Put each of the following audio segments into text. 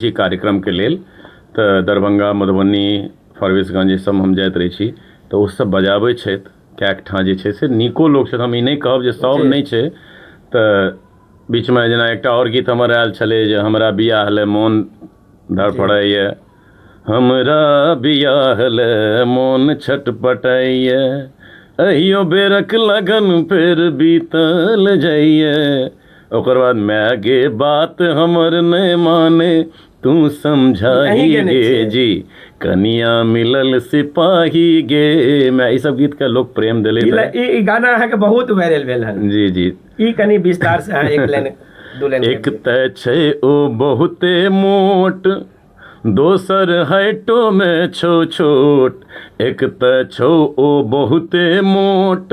जी कार्यक्रम के लेल तो दरभंगा मधुबनी फारबिसगंज सब हम जाइत रही छी तो उस सब बजाबै छथि कैक ठाँ जे छै से नीको लोक छथि। हम ई नहि कहब जे सब नहि छै तऽ बीचमे जेना एकटा और गीत हमर आयल छलै जे हमरा बियाह ले मोन धड़फड़ाइए, हमरा बियाह ले मोन छटपटाइए, अहियो बेरक लगन फेर बीतल जाइए, ओकर बाद माय गे बात हमर नहीं माने तू समझाही गे जी, कनिया मिलल सिपाही गे। मैं ई सब गीत के लोग प्रेम दिले ई गाना अहाँ के बहुत वायरल भेल है। जी जी ई कनी विस्तार से एक लाइन दो लाइन। एक तय छै ओ बहुते मोट, दोसर हाइटो में छो छोट, एक त छो ओ बहुते मोट,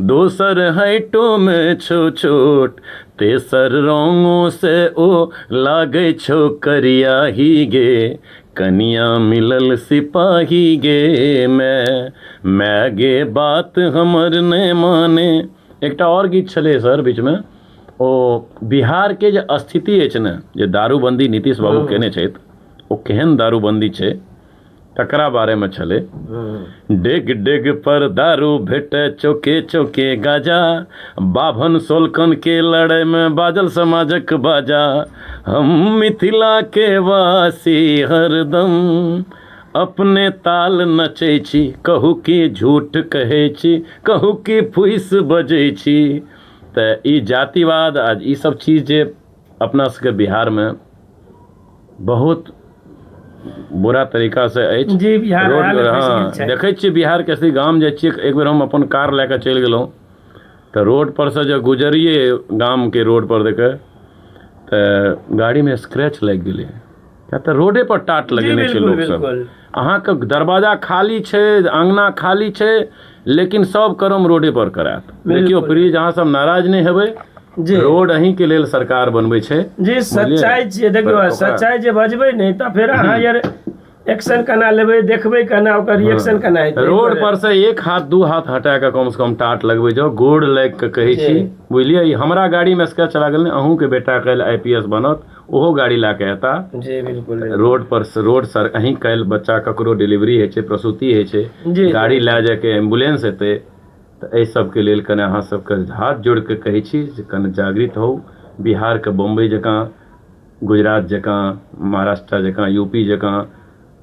दोसर हाइटो में छो छोट, तेसर रंगो से ओ लागे छो करियाही गे, कनिया मिलल सिपाही गे। मैं गे बात हमर नहीं माने। एकटा और गीत छले सर बीच में ओ बिहार के जे स्थिति अछि ने जे दारूबंदी नीतीश बाबू केने छथि ओ केहन दारूबंदी छै तकरा बारे में छले। डेग डेग पर दारू भेटे चौके चौके गाजा, बाभन सोलकन के लड़ाई में बाजल समाजक बाजा, हम मिथिला के वासी हरदम अपने ताल नचै छी, कहू कि झूठ कहै छी, कहू कि फुइस बजै छी। तो ई जातिवाद आज ई सब चीज जे अपना सबके बिहार में बहुत बुरा तरीका से अछि। जी बिहार हाँ देखै छियै बिहार के स्थिति। गाम जाइ छियै एक बेर हम अपन कार लए कऽ चलि गेलहुँ तऽ रोड पर से जब गुजरिए गाम के रोड पर देखे तऽ गाड़ी में स्क्रैच लग गेलै, क्या तऽ रोडे पर टाट लगेने छै लोग सब। अहाँके दरवाजा खाली छै, अंगना खाली छै, लेकिन सब कर्म रोडे पर करायत। देखियो प्लीज अहाँ सब नाराज नहीं हेबै, रोड अहीं के लेल सरकार बनबै छै जी। सच्चाई छियै देखियो, सच्चाई जे बजबै नहीं तऽ फिर अहाँ यार एक्शन केना लेबै, देखबै केना, ओकर रिएक्शन केना हेतै। रोड पर से एक हाथ दू हाथ हटा के कम से कम टाट लगबै जाओ, गोड़ लाग के कहै छी बुझलियै। हमरा गाड़ी में स्क्रैच चला गेल, अहूँ के बेटा कल IPS बनत ओहो गाड़ी ला के एता। जी बिल्कुल रोड पर रोड सर अहीं कल बच्चा ककरो डिलीवरी है छै, प्रसूति है छै, गाड़ी ला जाके एम्बुलेंस हेतै तऽ एहि सबके लेल कने अहाँ सबके हाथ जोड़ के कहै छी जे कने जागृत हो। बिहार के बम्बई जकाँ, गुजरात जकाँ, महाराष्ट्र जकाँ, यूपी जकाँ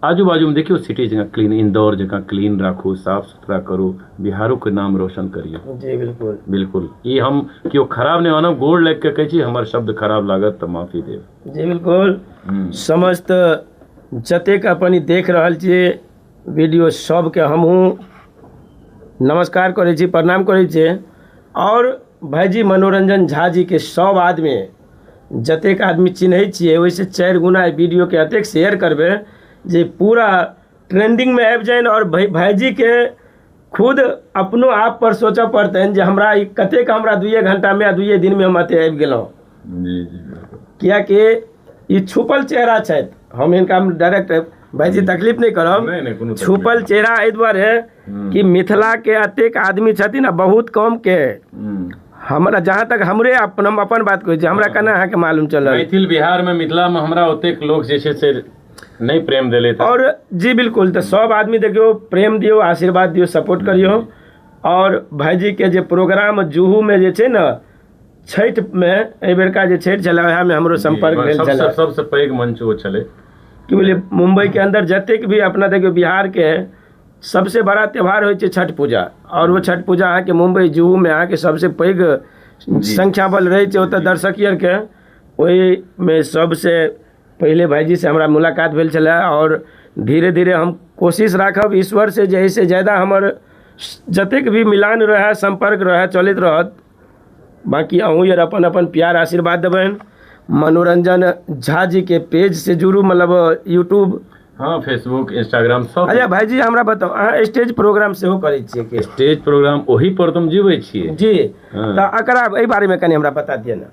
आजू बाजू में देखियो सिटी जगह क्लीन, इंदौर जगह क्लीन राखू, साफ सुथरा करू, बिहारो के नाम रोशन करियो। जी बिल्कुल बिल्कुल। ई हम क्यों खराब नहीं मानब, गोड़ लग के कहै छी, हमर शब्द खराब लागत तो माफी देब। जी बिल्कुल। समस्त जतेक अपन देख रहल छियै वीडियो सबके हमहूँ नमस्कार करै छी, प्रणाम करै छी। और भाईजी मनोरंजन झा जी के सब आदमी जतेक आदमी चिन्है छियै ओहिसे 4 गुना वीडियो के अतेक शेयर करबै जे पूरा ट्रेंडिंग में आबि जाइन। और भाईजी के खुद अपनो आप पर सोचऽ पड़तनि जे हमरा ई कतेक हमरा 2 घंटा में 2 दिन में हम एते आबि गेलहुँ। कियाकि ई छुपल चेहरा छथि, हम इनका डायरेक्ट भाईजी तकलीफ नहीं करब। छुपल चेहरा एहि दुआरे कि मिथिला के अतेक आदमी छथिन आ बहुत कम के हमरा जहाँ तक हमरे अपन बात कहै छी, हमरा केना अहाँके मालूम चलल मैथिल बिहार में मिथिला में हमरा ओतेक लोग जे छै से नहीं प्रेम दिले। और जी बिल्कुल। तो सब आदमी देखियो प्रेम दियो, आशीर्वाद दियो, सपोर्ट करियो। और भाईजी के जे प्रोग्राम जुहू में जे छै न छठ में एहि बेरका जे छठ छलै वएह में हमरो संपर्क भेल छलै। सबसे पैघ मंच वो छलै कि बोलिए मुंबई के अंदर जतेक भी अपना देखियो बिहार के सबसे बड़ा त्यौहार होइ छै छठ पूजा। और वो छठ पूजा अहाँके मुंबई जुहू में अहाँके सबसे पैघ संख्या बल रहै छै ओतऽ दर्शकियर के। ओहि में सबसे पहले भाईजी से हमरा मुलाकात भेल छलै। और धीरे धीरे हम कोशिश राखब ईश्वर से जे है से ज़्यादा हमर जतेक भी मिलान रहे, संपर्क रहे, चलैत रहत। बाकी अहूँ यार अपन अपन प्यार आशीर्वाद देबनि। मनोरंजन झा जी के पेज से जुड़ू, मतलब यूट्यूब, हाँ फेसबुक, इंस्टाग्राम सब। अच्छा भाईजी हमरा बताओ, अहाँ स्टेज प्रोग्राम सेहो करै छियै कि? स्टेज प्रोग्राम ओही पर तुम जीवै छियै जी। तऽ एकरा एहि बारे में कनी हमरा बता दिअ ना।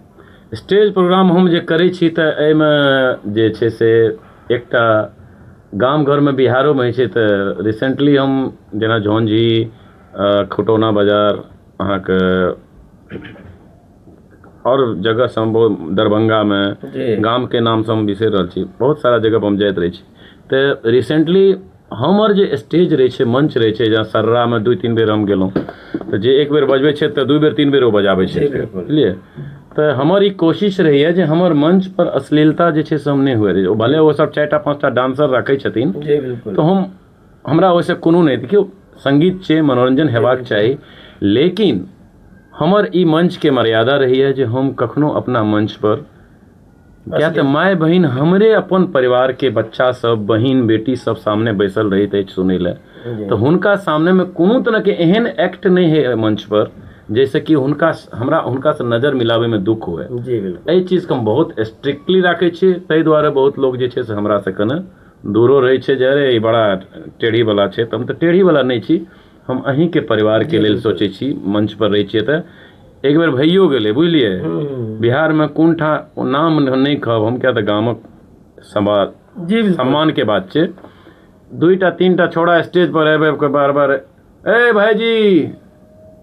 स्टेज प्रोग्राम हम जे करै छी तऽ एहिमे जे छै से एकटा गाम घर में बिहारो में होइ छै। तऽ रिसेंटली हम जेना झौंझी, खटौना बाजार, अहाँके और जगह से हम दरभंगा में गाम के नाम से हम बिसरि रहल छी, बहुत सारा जगह पर हम जाइत रहे छी। तो रिसेंटली हमर जे स्टेज रहे छै, मंच रहे छै, जहाँ सर्रा में 2-3 बेर हम गेलहुँ, तो जे एक बेर बजबै छै तो 2 बेर 3 बेर ओ बजाबै छै, बुझलिए। तो हमर ई कोशिश रही है जे हमर मंच पर अश्लीलता जे छै से हम नहीं हुए रही। भले वो सब 4-5 डांसर रखे छथिन, तो हमरा वैसे कोनो नहीं। देखियो संगीत छै, मनोरंजन हेबाक चाही, लेकिन हमर ई मंच के मर्यादा रही है जे हम कखनो अपना मंच पर, क्या तो माय बहिन हमरे अपन परिवार के बच्चा सब, बहिन बेटी सब सामने बैसल रही थे सुने ले, तो हुनका सामने में कोनो तरह के एहन एक्ट नहीं है मंच पर जैसे कि हुनका से नजर मिलावे में दुख हुए। एहि चीज के हम बहुत स्ट्रिक्टली राखे छी, ताहि द्वारे बहुत लोग जे छै से हमरा से कने दूरो रहे छै जे अरे ई बड़ा टेढ़ी वाला छै। तो हम तो टेढ़ी वाला नहीं छी, हम अहीं के परिवार के लेल सोचे छी। मंच पर रहे छियै तो एक बेर भइयो गेलै, बुझलिए, बिहार में कोन ठा नाम नहीं कहब हम, क्या तो गामक सम्मान के बात छै। 2-3 छोड़ा स्टेज पर आबे के बार बार ए भाईजी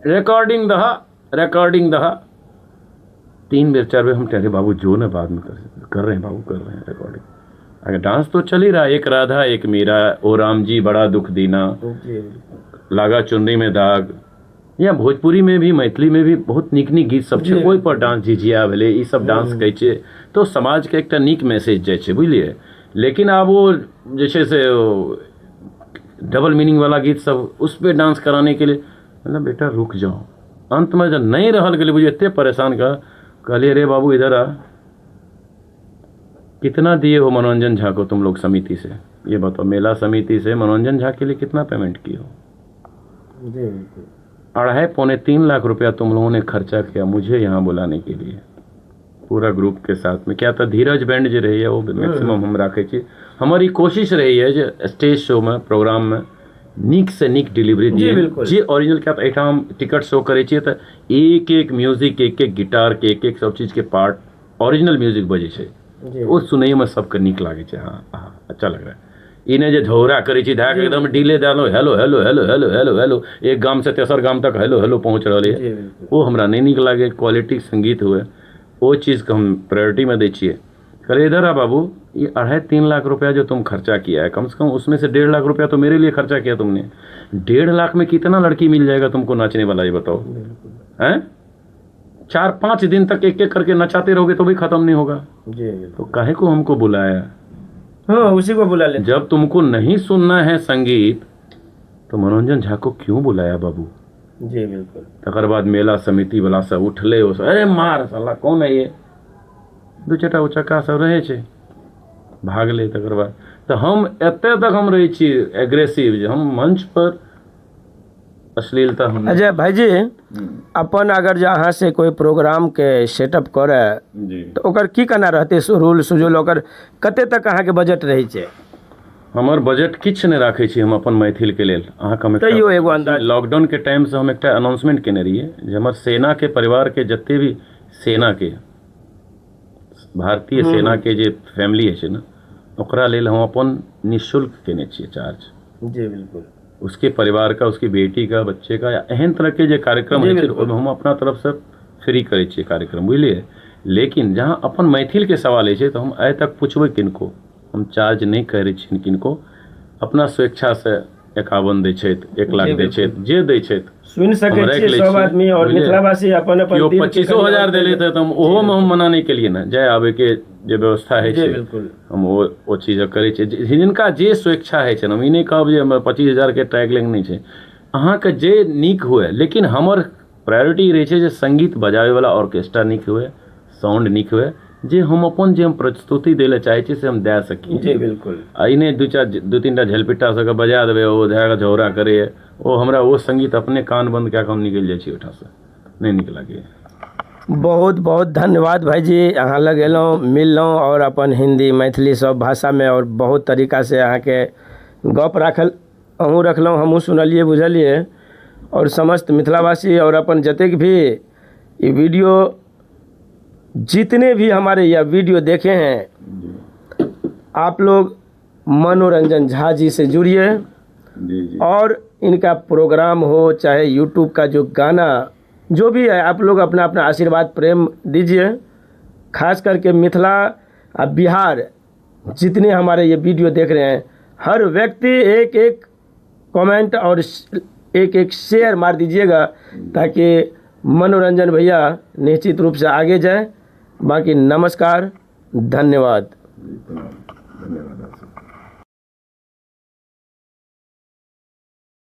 रिकॉर्डिंग दहा 3 बेर 4 बेर हम कह बाबू जो ना बाद में कर रहे हैं बाबू, कर रहे हैं रिकॉर्डिंग। अगर डांस तो चल ही रहा, एक राधा एक मीरा, ओ राम जी बड़ा दुख दीना, लागा चुनरी में दाग, या भोजपुरी में भी मैथिली में भी बहुत नीक नीक गीत सब छै, ओहि पर डांस झिझिया भेलै, ई सब डांस कहै छै, तो समाज के एकटा नीक मैसेज जाइ छै, बुझलिए। लेकिन आब वो जे छै से डबल मीनिंग वाला गीत सब उस पर डांस कराने के लिए, मतलब बेटा रुक जाओ। अंत में जब नहीं रहल गेलै, बुझिए एते परेशान कहलिए रे बाबू इधर आ, कितना दिए हो मनोरंजन झा को तुम लोग समिति से, ये बताओ, मेला समिति से मनोरंजन झा के लिए कितना पेमेंट किए हो? 2.5-3 लाख रुपया तुम लोगों ने खर्चा किया मुझे यहाँ बुलाने के लिए, पूरा ग्रुप के साथ में। क्या था धीरज बैंड जो रही है वो मैक्सिमम हम रखे छी। हमारी कोशिश रही है जो स्टेज शो में, प्रोग्राम में नीक से नीक डिलीवरी दिए जे ओरिजिनल। क्या तो एहिठाम हम टिकट शो करे छियै तो एक म्यूजिक, एक गिटार के, एक सब चीज के पार्ट ओरिजिनल म्यूजिक बजे छै, वो सुनैयो में सबके नीक लागे छै। हाँ अच्छा लग रहा है। इन्हें जे झौरा करे छी धाक एकदम डिले डालो, hello hello hello hello hello hello, एक गाम से तेसर गाम तक हेलो हेलो पहुंच रही है, वो हमरा नहीं नीक लागे। क्वालिटी संगीत हुए वो चीज़ को हम प्रायोरिटी में दै छियै। करे इधर आ बाबू, ये 2.5-3 लाख रुपया जो तुम खर्चा किया है, कम से कम उसमें से 1.5 लाख रुपया तो मेरे लिए खर्चा किया तुमने। 1.5 लाख में कितना लड़की मिल जाएगा तुमको नाचने वाला, ये बताओ। हैं 4-5 दिन तक एक एक करके नचाते रहोगे तो भी खत्म नहीं होगा। तो काहे को हमको बुलाया? हाँ उसी को बुला ले। जब तुमको नहीं सुनना है संगीत तो मनोरंजन झा को क्यों बुलाया बाबू? जी बिल्कुल। तकर बाद मेला समिति वाला सब उठले, अरे मार साला कौन है ये, 2-4टा उचक्का सब रहे छे, भागले। तकर बाद तो हम एते तक हम रहे छी एग्रेसिव, हम मंच पर अश्लीलता हम। अजय भाई जी, अपन अगर जहाँ से कोई प्रोग्राम के सेटअप करे तो ओकर की करना रहते रूल सुजूल, ओकर कते तक अहाँ के बजट रही छे? हमर बजट किछ नहीं राखे छी हम अपन मैथिल के लेल। अहाँ हम तैयो एगो अंदाज, लॉकडाउन के टाइम से हम एक अनाउंसमेंट केने रहिए जे हमर सेना के परिवार के जते भी सेना के भारतीय सेना के जे फैमिली है ना, ओकरा लेल हम अपन निःशुल्क केने छिए चार्ज। जी बिल्कुल। उसके परिवार का, उसकी बेटी का, बच्चे का, या एहन तरह के जे कार्यक्रम है हम अपना तरफ से फ्री करे छिए कार्यक्रम, बुझलिए। लेकिन जहाँ अपन मैथिल के सवाल है तो हम आइ तक पूछबै किनको, हम चार्ज नहीं करे छी किनको। अपना स्वेच्छा से 51 दै छै, 1 लाख दै छै, जे दै छै सुन सके छी सब आदमी। और मिथिलावासी अपन अपन 25,000 देले थे, तो हम ओहो में हम मना नहीं केलिए ना, जाय आबे के जे व्यवस्था है छै हम वो चीज करे छी। जिनका जे स्वेच्छा है छै, हम ई नहीं कहब जे 25,000 के टैगलिंग नहीं छै, अहाँ के जे नीक हुए। लेकिन हमर प्रायोरिटी रहे छै जे संगीत बजावे वाला ऑर्केस्ट्रा नीक हुए, साउंड नीक हुए, जे हम अपन जे हम प्रस्तुति देले चाहे छी से हम दे सकी। जी बिल्कुल। आई नहीं 2-3टा झलपिट्टा सबके बजा देवे, ओ धागा झौरा करे, ओ हमरा वो संगीत अपने कान बंद क्या हम निकल जाए छी ओठा से, नहीं नीक लागे। बहुत बहुत धन्यवाद भाई जी, अहाँ लग एलहुँ, मिललहुँ और अपन हिंदी मैथिली सब भाषा में और बहुत तरीका से अहाँ के गप राखल, अहूँ रखलहुँ, हमहूँ सुनलिए बुझलिए। और समस्त मिथिलावासी और अपन जतेक भी ये वीडियो, जितने भी हमारे यह वीडियो देखे हैं, आप लोग मनोरंजन झा जी से जुड़िए। और इनका प्रोग्राम हो चाहे यूट्यूब का जो गाना जो भी है आप लोग अपना अपना आशीर्वाद प्रेम दीजिए। खास करके मिथिला और बिहार जितने हमारे ये वीडियो देख रहे हैं, हर व्यक्ति एक एक कमेंट और एक एक शेयर मार दीजिएगा, ताकि मनोरंजन भैया निश्चित रूप से आगे जाए। बाकी नमस्कार, धन्यवाद। धन्यवाद आपसे।